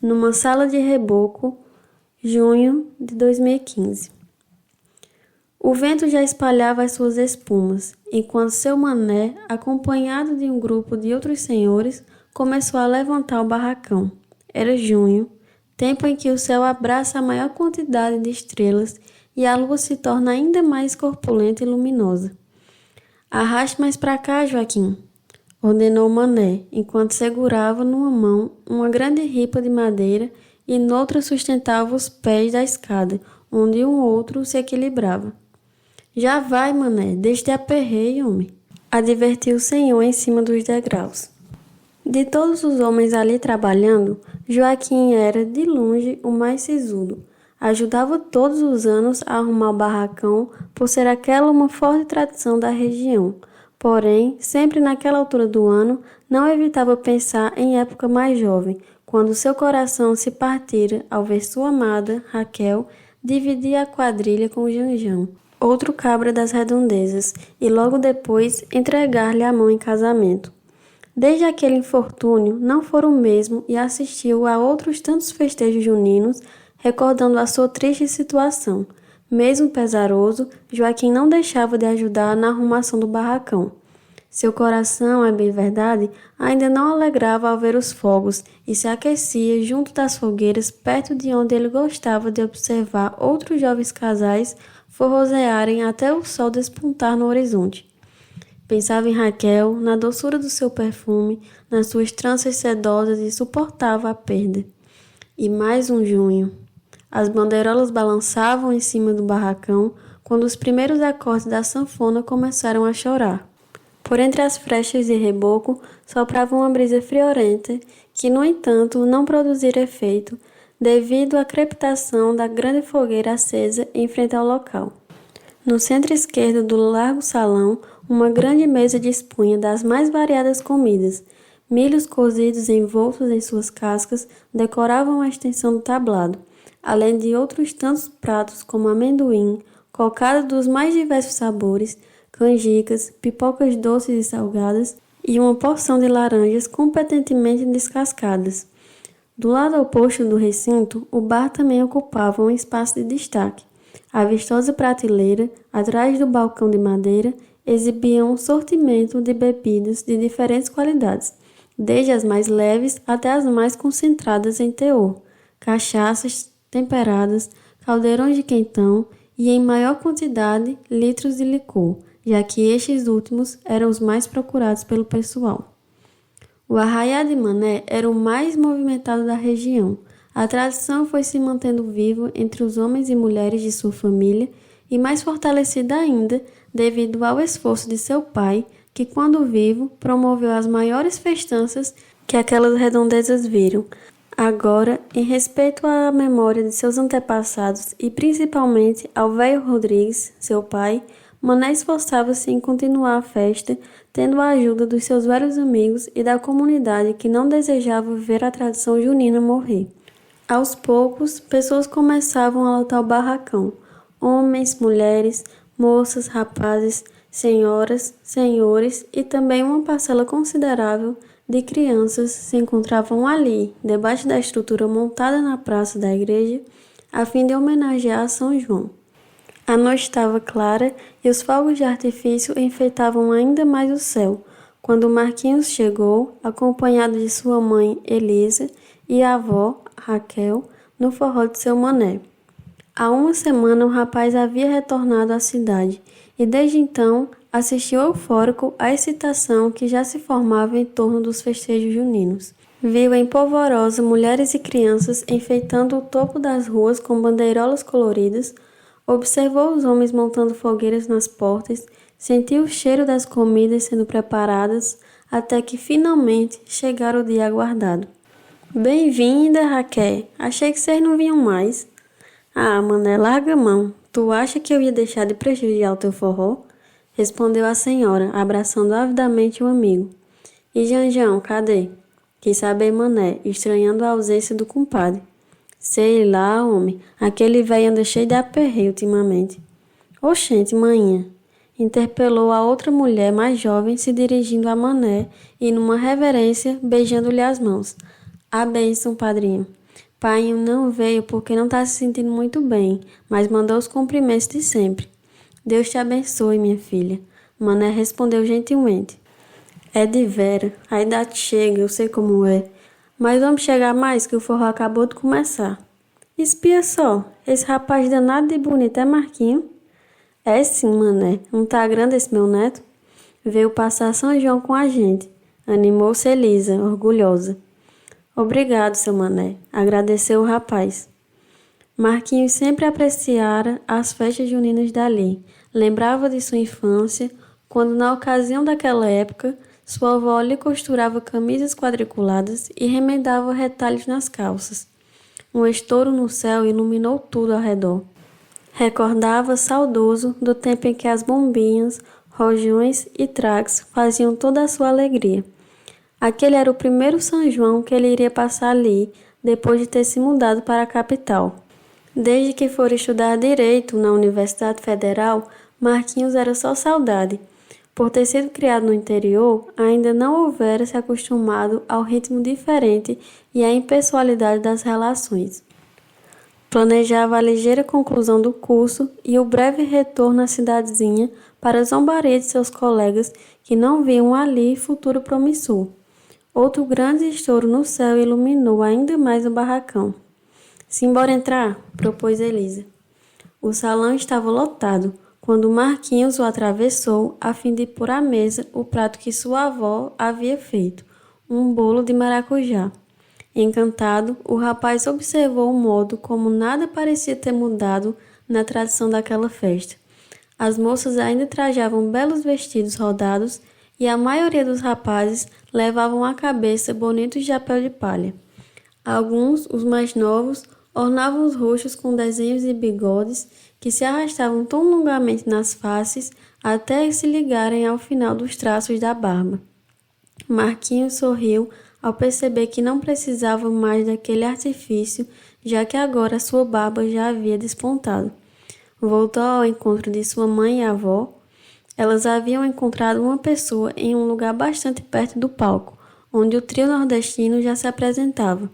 numa sala de reboco, junho de 2015. O vento já espalhava as suas espumas, enquanto seu mané, acompanhado de um grupo de outros senhores, começou a levantar o barracão. Era junho, tempo em que o céu abraça a maior quantidade de estrelas e a lua se torna ainda mais corpulenta e luminosa. "Arraste mais para cá, Joaquim", ordenou Mané, enquanto segurava numa mão uma grande ripa de madeira e noutra sustentava os pés da escada, onde um outro se equilibrava. "Já vai, Mané, deixe de aperreio, homem", advertiu o senhor em cima dos degraus. De todos os homens ali trabalhando, Joaquim era, de longe, o mais sisudo. Ajudava todos os anos a arrumar o barracão, por ser aquela uma forte tradição da região. Porém, sempre naquela altura do ano, não evitava pensar em época mais jovem, quando seu coração se partira ao ver sua amada, Raquel, dividir a quadrilha com Janjão, outro cabra das redondezas, e logo depois entregar-lhe a mão em casamento. Desde aquele infortúnio, não fora o mesmo e assistiu a outros tantos festejos juninos, recordando a sua triste situação. Mesmo pesaroso, Joaquim não deixava de ajudar na arrumação do barracão. Seu coração, é bem verdade, ainda não alegrava ao ver os fogos e se aquecia junto das fogueiras perto de onde ele gostava de observar outros jovens casais forrosearem até o sol despontar no horizonte. Pensava em Raquel, na doçura do seu perfume, nas suas tranças sedosas e suportava a perda. E mais um junho. As bandeirolas balançavam em cima do barracão quando os primeiros acordes da sanfona começaram a chorar. Por entre as frechas de reboco soprava uma brisa friorenta que, no entanto, não produzira efeito devido à crepitação da grande fogueira acesa em frente ao local. No centro esquerdo do largo salão, uma grande mesa dispunha das mais variadas comidas. Milhos cozidos envoltos em suas cascas decoravam a extensão do tablado, além de outros tantos pratos como amendoim, cocada dos mais diversos sabores, canjicas, pipocas doces e salgadas e uma porção de laranjas competentemente descascadas. Do lado oposto do recinto, o bar também ocupava um espaço de destaque. A vistosa prateleira, atrás do balcão de madeira, exibia um sortimento de bebidas de diferentes qualidades, desde as mais leves até as mais concentradas em teor, cachaças temperadas, caldeirões de quentão e, em maior quantidade, litros de licor, já que estes últimos eram os mais procurados pelo pessoal. O arraiá de Mané era o mais movimentado da região. A tradição foi se mantendo viva entre os homens e mulheres de sua família e mais fortalecida ainda devido ao esforço de seu pai, que, quando vivo, promoveu as maiores festanças que aquelas redondezas viram. Agora, em respeito à memória de seus antepassados e principalmente ao velho Rodrigues, seu pai, Mané esforçava-se em continuar a festa, tendo a ajuda dos seus velhos amigos e da comunidade que não desejava ver a tradição junina morrer. Aos poucos, pessoas começavam a lotar o barracão. Homens, mulheres, moças, rapazes, senhoras, senhores e também uma parcela considerável de crianças se encontravam ali, debaixo da estrutura montada na praça da igreja, a fim de homenagear São João. A noite estava clara e os fogos de artifício enfeitavam ainda mais o céu, quando Marquinhos chegou, acompanhado de sua mãe Elisa e a avó, Raquel, no forró de seu Mané. Há uma semana o rapaz havia retornado à cidade e desde então assistiu eufórico à excitação que já se formava em torno dos festejos juninos. Viu em Polvorosa mulheres e crianças enfeitando o topo das ruas com bandeirolas coloridas, observou os homens montando fogueiras nas portas, sentiu o cheiro das comidas sendo preparadas, até que finalmente chegara o dia aguardado. "Bem-vinda, Raquel. Achei que vocês não vinham mais." "Ah, Mané, larga a mão. Tu acha que eu ia deixar de prestigiar o teu forró?" respondeu a senhora, abraçando avidamente o amigo. "E Janjão, cadê?" quis saber Mané, estranhando a ausência do compadre. "Sei lá, homem, aquele velho anda cheio de aperreio ultimamente." "Oxente, manhã", interpelou a outra mulher mais jovem, se dirigindo a Mané e, numa reverência, beijando-lhe as mãos. "A bênção, padrinho." Painho não veio porque não está se sentindo muito bem, mas mandou os cumprimentos de sempre. Deus te abençoe, minha filha. Mané respondeu gentilmente. É de vera, a idade chega, eu sei como é. Mas vamos chegar mais que o forró acabou de começar. Espia só, esse rapaz danado de bonito é Marquinho? É sim, mané, não tá grande esse meu neto? Veio passar São João com a gente. Animou-se Elisa, orgulhosa. Obrigado, seu mané, agradeceu o rapaz. Marquinhos sempre apreciara as festas juninas dali. Lembrava de sua infância, quando na ocasião daquela época, sua avó lhe costurava camisas quadriculadas e remendava retalhos nas calças. Um estouro no céu iluminou tudo ao redor. Recordava saudoso do tempo em que as bombinhas, rojões e traques faziam toda a sua alegria. Aquele era o primeiro São João que ele iria passar ali, depois de ter se mudado para a capital. Desde que fora estudar Direito na Universidade Federal, Marquinhos era só saudade. Por ter sido criado no interior, ainda não houvera se acostumado ao ritmo diferente e à impessoalidade das relações. Planejava a ligeira conclusão do curso e o breve retorno à cidadezinha para zombaria de seus colegas que não viam ali futuro promissor. Outro grande estouro no céu iluminou ainda mais o barracão. Simbora entrar, propôs Elisa. O salão estava lotado, quando Marquinhos o atravessou a fim de pôr à mesa o prato que sua avó havia feito, um bolo de maracujá. Encantado, o rapaz observou o modo como nada parecia ter mudado na tradição daquela festa. As moças ainda trajavam belos vestidos rodados e a maioria dos rapazes levavam à cabeça bonitos chapéus de palha. Alguns, os mais novos, ornavam os rostos com desenhos e bigodes que se arrastavam tão longamente nas faces até se ligarem ao final dos traços da barba. Marquinhos sorriu ao perceber que não precisava mais daquele artifício, já que agora sua barba já havia despontado. Voltou ao encontro de sua mãe e avó. Elas haviam encontrado uma pessoa em um lugar bastante perto do palco, onde o trio nordestino já se apresentava.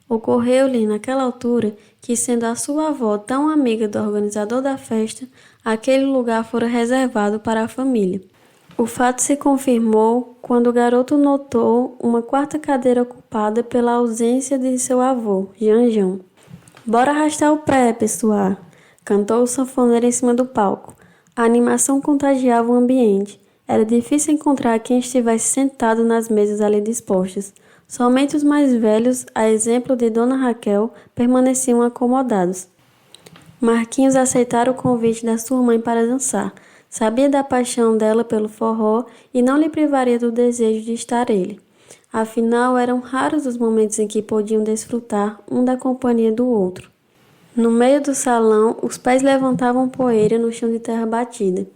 Ocorreu-lhe, naquela altura, que, sendo a sua avó tão amiga do organizador da festa, aquele lugar fora reservado para a família. O fato se confirmou quando o garoto notou uma quarta cadeira ocupada pela ausência de seu avô, Janjão. Bora arrastar o pé, pessoal! Cantou o sanfoneiro em cima do palco. A animação contagiava o ambiente. Era difícil encontrar quem estivesse sentado nas mesas ali dispostas. Somente os mais velhos, a exemplo de Dona Raquel, permaneciam acomodados. Marquinhos aceitara o convite da sua mãe para dançar. Sabia da paixão dela pelo forró e não lhe privaria do desejo de estar ele. Afinal, eram raros os momentos em que podiam desfrutar um da companhia do outro. No meio do salão, os pés levantavam poeira no chão de terra batida.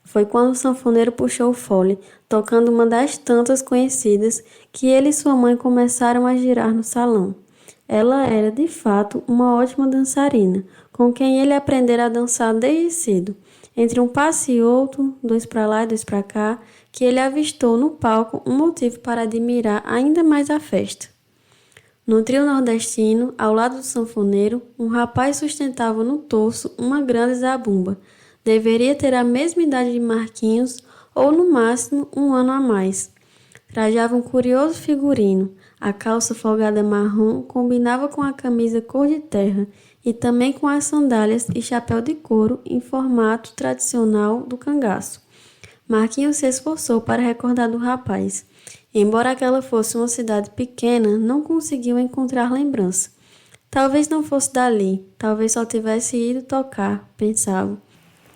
Foi quando o sanfoneiro puxou o fole, tocando uma das tantas conhecidas, que ele e sua mãe começaram a girar no salão. Ela era, de fato, uma ótima dançarina, com quem ele aprendera a dançar desde cedo. Entre um passo e outro, dois para lá e dois para cá, que ele avistou no palco um motivo para admirar ainda mais a festa. No trio nordestino, ao lado do sanfoneiro, um rapaz sustentava no torso uma grande zabumba. Deveria ter a mesma idade de Marquinhos, ou no máximo 1 ano a mais. Trajava um curioso figurino. A calça folgada marrom combinava com a camisa cor de terra e também com as sandálias e chapéu de couro em formato tradicional do cangaço. Marquinhos se esforçou para recordar do rapaz. Embora aquela fosse uma cidade pequena, não conseguiu encontrar lembrança. Talvez não fosse dali, talvez só tivesse ido tocar, pensava.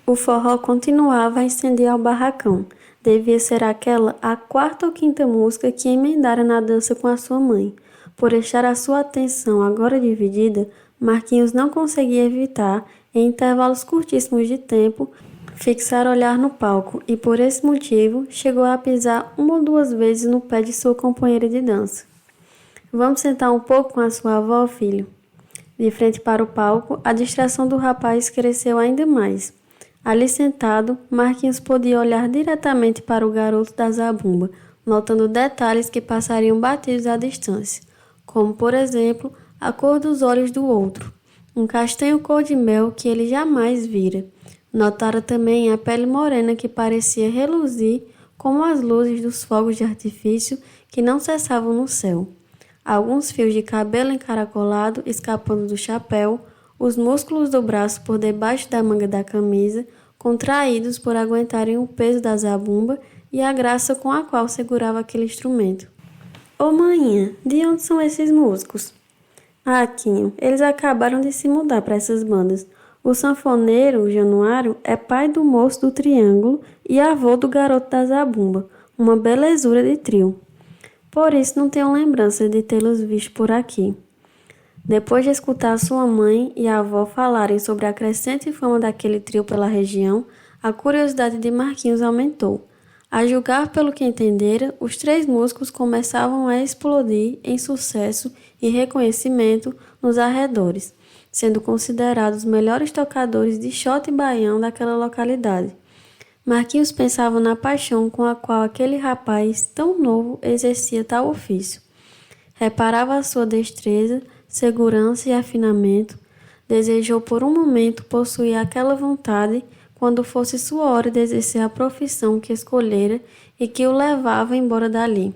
O forró continuava a incendiar o barracão. Devia ser aquela a 4ª ou 5ª música que emendara na dança com a sua mãe. Por estar a sua atenção agora dividida, Marquinhos não conseguia evitar, em intervalos curtíssimos de tempo, fixar olhar no palco e, por esse motivo, chegou a pisar 1 ou 2 vezes no pé de sua companheira de dança. Vamos sentar um pouco com a sua avó, filho? De frente para o palco, a distração do rapaz cresceu ainda mais. Ali sentado, Marquinhos podia olhar diretamente para o garoto da zabumba, notando detalhes que passariam batidos à distância, como, por exemplo, a cor dos olhos do outro, um castanho cor de mel que ele jamais vira. Notara também a pele morena que parecia reluzir como as luzes dos fogos de artifício que não cessavam no céu. Alguns fios de cabelo encaracolado escapando do chapéu, os músculos do braço por debaixo da manga da camisa, contraídos por aguentarem o peso da zabumba e a graça com a qual segurava aquele instrumento. Ô maninha, de onde são esses músicos? Ah, Quinho, eles acabaram de se mudar para essas bandas. O sanfoneiro, o Januário, é pai do moço do Triângulo e avô do garoto da zabumba, uma belezura de trio. Por isso não tenho lembrança de tê-los visto por aqui. Depois de escutar sua mãe e a avó falarem sobre a crescente fama daquele trio pela região, a curiosidade de Marquinhos aumentou. A julgar pelo que entendera, os 3 músicos começavam a explodir em sucesso e reconhecimento nos arredores, sendo considerados os melhores tocadores de xote e baião daquela localidade. Marquinhos pensava na paixão com a qual aquele rapaz tão novo exercia tal ofício. Reparava a sua destreza, segurança e afinamento. Desejou por um momento possuir aquela vontade quando fosse sua hora de exercer a profissão que escolhera e que o levava embora dali.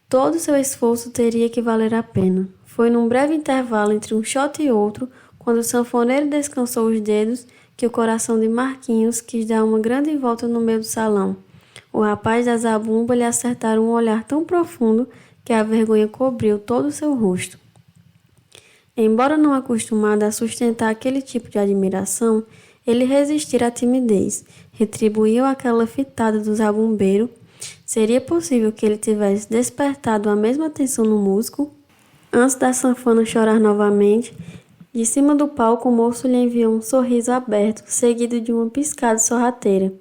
Todo seu esforço teria que valer a pena. Foi num breve intervalo entre um shot e outro, quando o sanfoneiro descansou os dedos, que o coração de Marquinhos quis dar uma grande volta no meio do salão. O rapaz da zabumba lhe acertara um olhar tão profundo que a vergonha cobriu todo o seu rosto. Embora não acostumado a sustentar aquele tipo de admiração, ele resistira à timidez, retribuiu aquela fitada do zabumbeiro. Seria possível que ele tivesse despertado a mesma atenção no músico? Antes da sanfona chorar novamente, de cima do palco o moço lhe enviou um sorriso aberto, seguido de uma piscada sorrateira.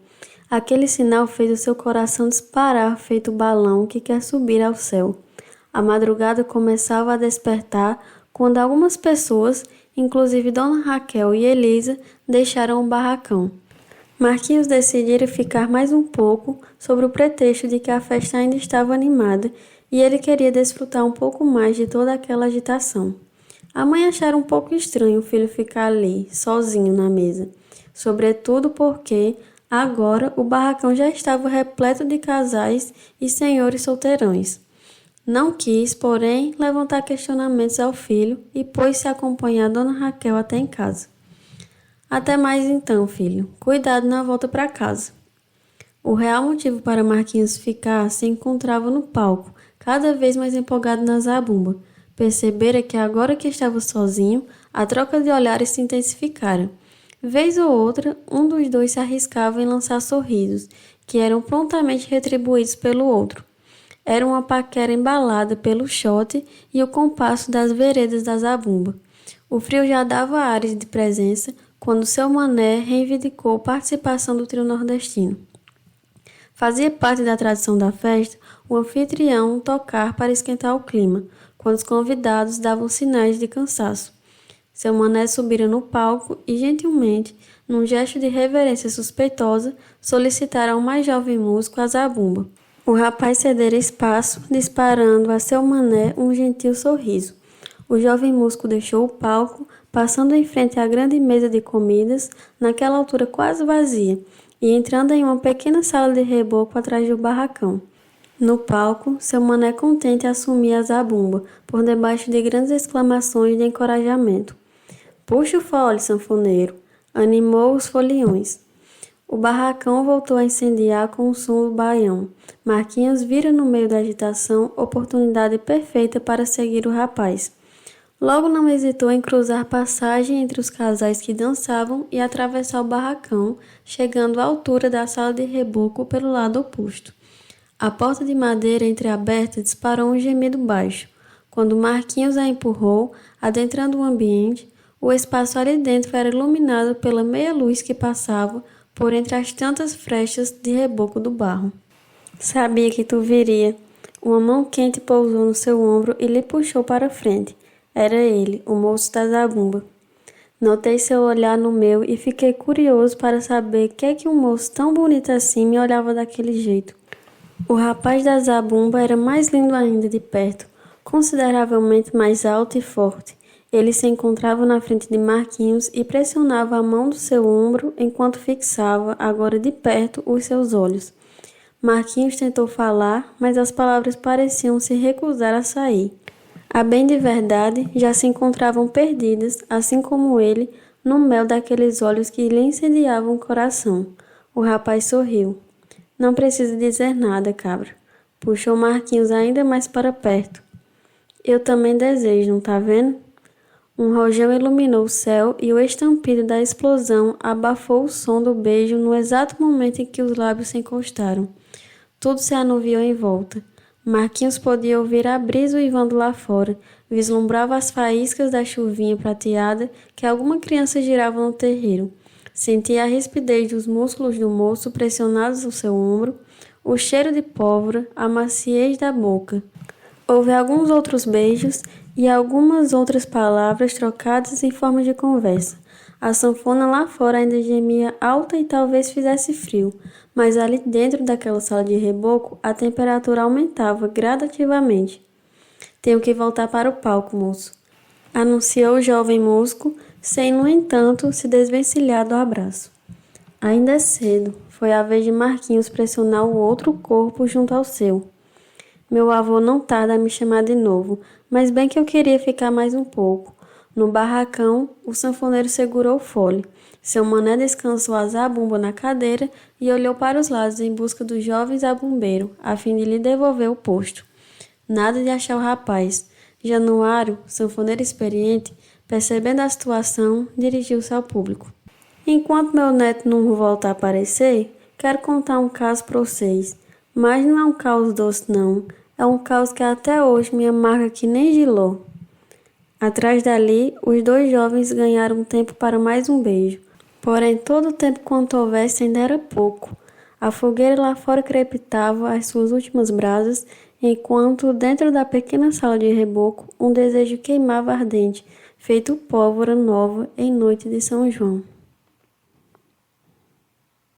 Aquele sinal fez o seu coração disparar feito balão que quer subir ao céu. A madrugada começava a despertar quando algumas pessoas, inclusive Dona Raquel e Elisa, deixaram o barracão. Marquinhos decidira ficar mais um pouco, sob o pretexto de que a festa ainda estava animada e ele queria desfrutar um pouco mais de toda aquela agitação. A mãe achara um pouco estranho o filho ficar ali, sozinho na mesa, sobretudo porque, agora, o barracão já estava repleto de casais e senhores solteirões. Não quis, porém, levantar questionamentos ao filho e pôs-se a acompanhar Dona Raquel até em casa. Até mais então, filho. Cuidado na volta para casa. O real motivo para Marquinhos ficar se encontrava no palco, cada vez mais empolgado na zabumba. Percebera que agora que estava sozinho, a troca de olhares se intensificara. Vez ou outra, um dos dois se arriscava em lançar sorrisos, que eram prontamente retribuídos pelo outro. Era uma paquera embalada pelo xote e o compasso das veredas da zabumba. O frio já dava ares de presença quando seu mané reivindicou participação do trio nordestino. Fazia parte da tradição da festa o anfitrião tocar para esquentar o clima, quando os convidados davam sinais de cansaço. Seu mané subira no palco e, gentilmente, num gesto de reverência suspeitosa, solicitara ao mais jovem músico a zabumba. O rapaz cedera espaço, disparando a seu mané um gentil sorriso. O jovem músico deixou o palco, passando em frente à grande mesa de comidas, naquela altura quase vazia, e entrando em uma pequena sala de reboco atrás do barracão. No palco, seu mané contente assumia a zabumba, por debaixo de grandes exclamações de encorajamento. Puxa o fole, sanfoneiro! Animou os foliões. O barracão voltou a incendiar com o som do baião. Marquinhos vira no meio da agitação oportunidade perfeita para seguir o rapaz. Logo não hesitou em cruzar passagem entre os casais que dançavam e atravessar o barracão, chegando à altura da sala de reboco pelo lado oposto. A porta de madeira entreaberta disparou um gemido baixo. Quando Marquinhos a empurrou, adentrando o ambiente, o espaço ali dentro era iluminado pela meia luz que passava por entre as tantas frechas de reboco do barro. Sabia que tu viria. Uma mão quente pousou no seu ombro e lhe puxou para frente. Era ele, o moço da zabumba. Notei seu olhar no meu e fiquei curioso para saber que um moço tão bonito assim me olhava daquele jeito. O rapaz da zabumba era mais lindo ainda de perto, consideravelmente mais alto e forte. Ele se encontrava na frente de Marquinhos e pressionava a mão do seu ombro enquanto fixava, agora de perto, os seus olhos. Marquinhos tentou falar, mas as palavras pareciam se recusar a sair. A bem de verdade, já se encontravam perdidas, assim como ele, no mel daqueles olhos que lhe incendiavam o coração. O rapaz sorriu. Não precisa dizer nada, cabra. Puxou Marquinhos ainda mais para perto. Eu também desejo, não tá vendo? Um rojão iluminou o céu e o estampido da explosão abafou o som do beijo no exato momento em que os lábios se encostaram. Tudo se anuviou em volta. Marquinhos podia ouvir a brisa uivando lá fora, vislumbrava as faíscas da chuvinha prateada que alguma criança girava no terreiro. Sentia a rispidez dos músculos do moço pressionados no seu ombro, o cheiro de pólvora, a maciez da boca. Houve alguns outros beijos e algumas outras palavras trocadas em forma de conversa. A sanfona lá fora ainda gemia alta e talvez fizesse frio, mas ali dentro daquela sala de reboco a temperatura aumentava gradativamente. Tenho que voltar para o palco, moço, anunciou o jovem músico, sem, no entanto, se desvencilhar do abraço. Ainda é cedo. Foi a vez de Marquinhos pressionar o outro corpo junto ao seu. Meu avô não tarda a me chamar de novo, mas bem que eu queria ficar mais um pouco. No barracão, o sanfoneiro segurou o fole. Seu mané descansou a zabumba na cadeira e olhou para os lados em busca do jovem zabumbeiro, a fim de lhe devolver o posto. Nada de achar o rapaz. Januário, sanfoneiro experiente, percebendo a situação, dirigiu-se ao público. Enquanto meu neto não volta a aparecer, quero contar um caso para vocês. Mas não é um caos doce, não. É um caos que até hoje me amarga que nem Giló. Atrás dali, os dois jovens ganharam tempo para mais um beijo. Porém, todo o tempo quanto houvesse ainda era pouco. A fogueira lá fora crepitava as suas últimas brasas, enquanto, dentro da pequena sala de reboco, um desejo queimava ardente, feito pólvora nova em noite de São João.